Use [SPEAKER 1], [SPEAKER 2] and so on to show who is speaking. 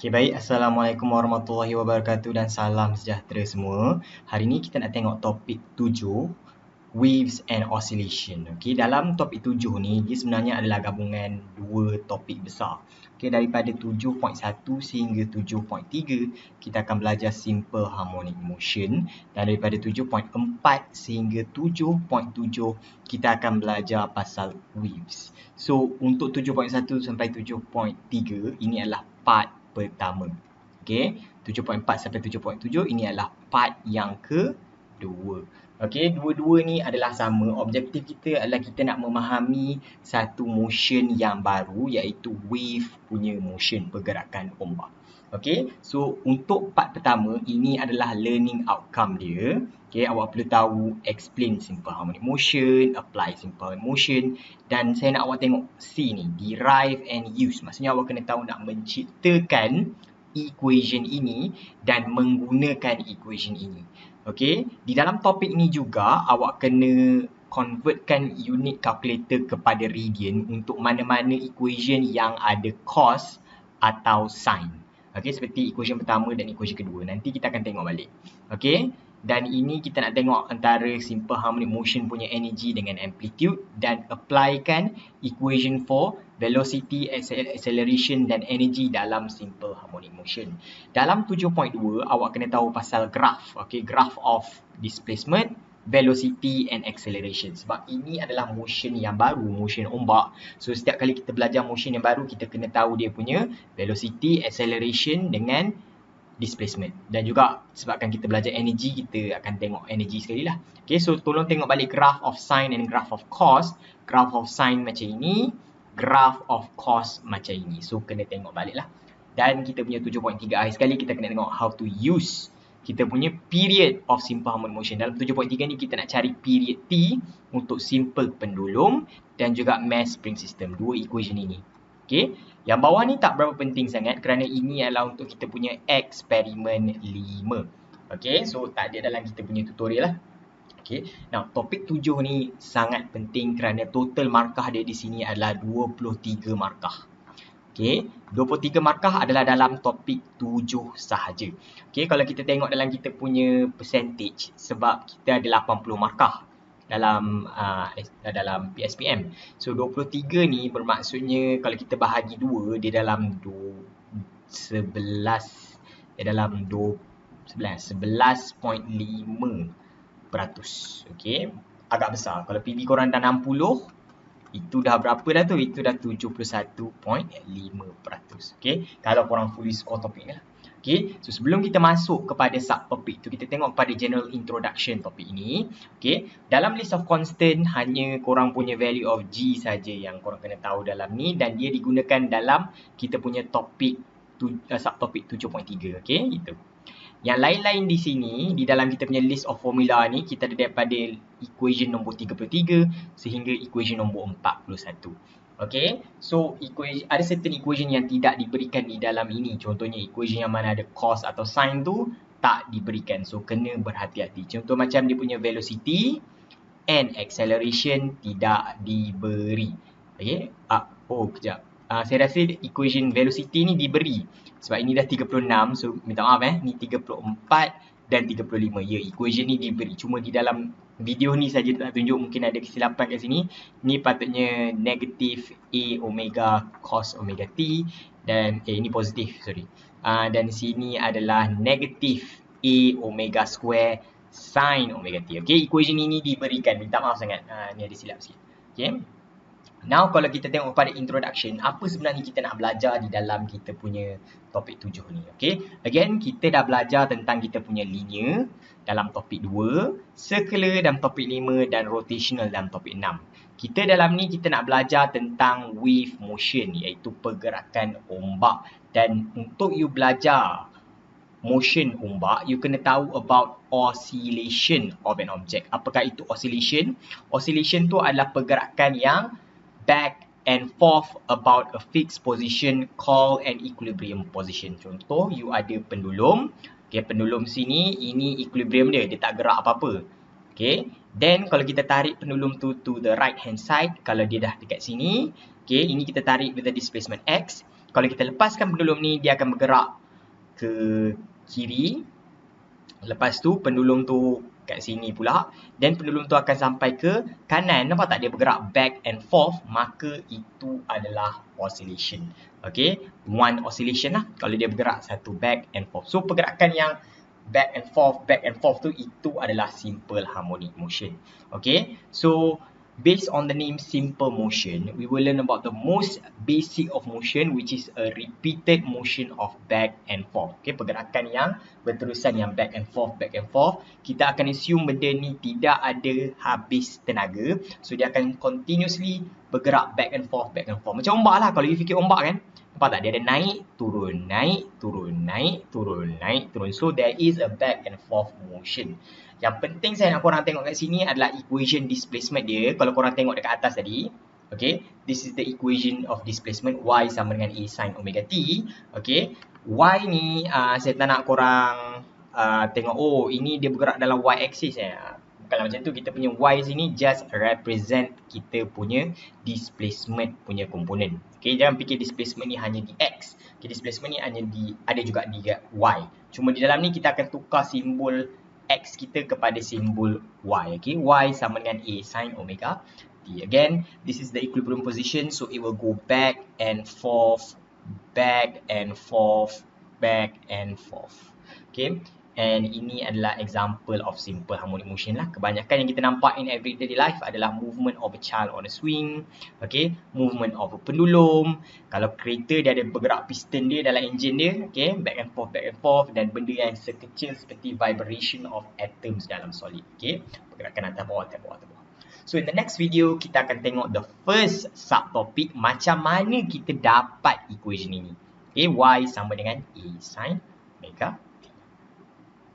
[SPEAKER 1] Okay, baik. Assalamualaikum warahmatullahi wabarakatuh dan salam sejahtera semua. Hari ini kita nak tengok topik 7, Waves and Oscillation. Okay, dalam topik 7 ni, dia sebenarnya adalah gabungan dua topik besar. Okay, daripada 7.1 sehingga 7.3, kita akan belajar Simple Harmonic Motion. Dan daripada 7.4 sehingga 7.7, kita akan belajar pasal Waves. So, untuk 7.1 sampai 7.3, ini adalah part pertama. Okey, 7.4 sampai 7.7 ini adalah part yang kedua. Okey, dua-dua ni adalah sama. Objektif kita adalah kita nak memahami satu motion yang baru, iaitu wave punya motion, pergerakan ombak. Okey, so untuk part pertama ini adalah learning outcome dia. Okey, awak perlu tahu explain simple harmonic motion, apply simple harmonic motion, dan saya nak awak tengok C ni, derive and use. Maksudnya awak kena tahu nak menciptakan equation ini dan menggunakan equation ini. Okey, di dalam topik ni juga awak kena convertkan unit calculator kepada radian untuk mana-mana equation yang ada cos atau sin. Okey, seperti equation pertama dan equation kedua. Nanti kita akan tengok balik. Okey, dan ini kita nak tengok antara simple harmonic motion punya energy dengan amplitude dan applykan equation for velocity, acceleration dan energy dalam simple harmonic motion. Dalam 7.2 awak kena tahu pasal graph. Okey, graph of displacement, velocity and acceleration. Sebab ini adalah motion yang baru, motion ombak. So setiap kali kita belajar motion yang baru, kita kena tahu dia punya velocity, acceleration dengan displacement. Dan juga sebabkan kita belajar energy, kita akan tengok energy sekali lah. Okay, so tolong tengok balik graph of sin and graph of cos. Graph of sin macam ini, graph of cos macam ini. So kena tengok balik lah. Dan kita punya 7.3 akhir sekali, kita kena tengok how to use kita punya period of simple harmonic motion. Dalam 7.3 ni kita nak cari period T untuk simple pendulum dan juga mass spring system. Dua equation ini. Okay. Yang bawah ni tak berapa penting sangat kerana ini adalah untuk kita punya eksperimen 5. Okay. So tak ada dalam kita punya tutorial lah. Okay. Now topik 7 ni sangat penting kerana total markah dia di sini adalah 23 markah. Okay, 23 markah adalah dalam topik 7 sahaja. Okay, kalau kita tengok dalam kita punya percentage, sebab kita ada 80 markah dalam PSPM. So 23 ni bermaksudnya kalau kita bahagi 2, dia dalam 11, dia dalam 11.5%. Okay, agak besar. Kalau PB korang dah 60, itu dah berapa dah tu? Itu dah 71.5%. Okay, kalau korang fully score topik ni lah. Okay, so sebelum kita masuk kepada subtopik tu, kita tengok pada general introduction topik ini. Okay, dalam list of constant hanya korang punya value of G saja yang korang kena tahu dalam ni, dan dia digunakan dalam kita punya topik subtopik 7.3. Okay, itu. Yang lain-lain di sini, di dalam kita punya list of formula ni, kita ada daripada equation nombor 33 sehingga equation nombor 41. Okay, so ada certain equation yang tidak diberikan di dalam ini. Contohnya equation yang mana ada cos atau sin tu tak diberikan. So kena berhati-hati. Contoh macam dia punya velocity and acceleration tidak diberi. Okay, kejap. Saya rasa equation velocity ni diberi. Sebab ini dah 36, so minta maaf ni 34 dan 35. Ya, equation ni diberi. Cuma di dalam video ni saja tak tunjuk, mungkin ada kesilapan kat sini. Ni patutnya negatif A omega cos omega T dan ini positif, sorry. Dan sini adalah negatif A omega square sin omega T. Okay, equation ini diberikan. Minta maaf sangat. Ni ada silap sikit. Okay. Now kalau kita tengok pada introduction, apa sebenarnya kita nak belajar di dalam kita punya topik 7 ni. Okay, again kita dah belajar tentang kita punya linear dalam topik 2, circular dalam topik 5 dan rotational dalam topik 6. Kita dalam ni kita nak belajar tentang wave motion, iaitu pergerakan ombak. Dan untuk you belajar motion ombak, you kena tahu about oscillation of an object. Apakah itu oscillation? Oscillation tu adalah pergerakan yang back and forth about a fixed position called an equilibrium position. Contoh, you ada pendulum. Okay, pendulum sini, ini equilibrium dia. Dia tak gerak apa-apa. Okay, then kalau kita tarik pendulum tu to the right hand side, kalau dia dah dekat sini, okay, ini kita tarik with the displacement X. Kalau kita lepaskan pendulum ni, dia akan bergerak ke kiri. Lepas tu pendulum tu kat sini pula, dan pendulum tu akan sampai ke kanan. Nampak tak dia bergerak back and forth? Maka itu adalah oscillation. Okay, one oscillation lah kalau dia bergerak satu back and forth. So pergerakan yang back and forth tu, itu adalah simple harmonic motion. Okay, so based on the name simple motion, we will learn about the most basic of motion, which is a repeated motion of back and forth. Okay, pergerakan yang berterusan, yang back and forth. Kita akan assume benda ni tidak ada habis tenaga. So dia akan continuously bergerak back and forth. Macam ombak lah, kalau you fikir ombak kan, nampak tak? Dia ada naik, turun, naik, turun, naik, turun, naik, turun. So there is a back and forth motion. Yang penting saya nak korang tengok kat sini adalah equation displacement dia. Kalau korang tengok dekat atas tadi, okay, this is the equation of displacement. Y sama dengan A sin omega t. Okay, Y ni saya tak nak korang tengok, oh ini dia bergerak dalam Y axis. Bukanlah macam tu. Kita punya Y sini just represent kita punya displacement punya komponen. Okay, jangan fikir displacement ni hanya di X. Okay, displacement ni hanya ada juga di Y. Cuma di dalam ni kita akan tukar simbol X kita kepada simbol Y. Okay, Y sama dengan A sin omega t. Again, this is the equilibrium position. So it will go back and forth, back and forth, back and forth. Okay, and ini adalah example of simple harmonic motion lah. Kebanyakan yang kita nampak in everyday life adalah movement of a child on a swing. Okay, movement of a pendulum. Kalau kereta dia ada bergerak piston dia dalam enjin dia. Okay, back and forth. Dan benda yang sekecil seperti vibration of atoms dalam solid. Okay, pergerakan atas bawah. So in the next video, kita akan tengok the first subtopic, macam mana kita dapat equation ini. Okay, Y sama dengan A sin omega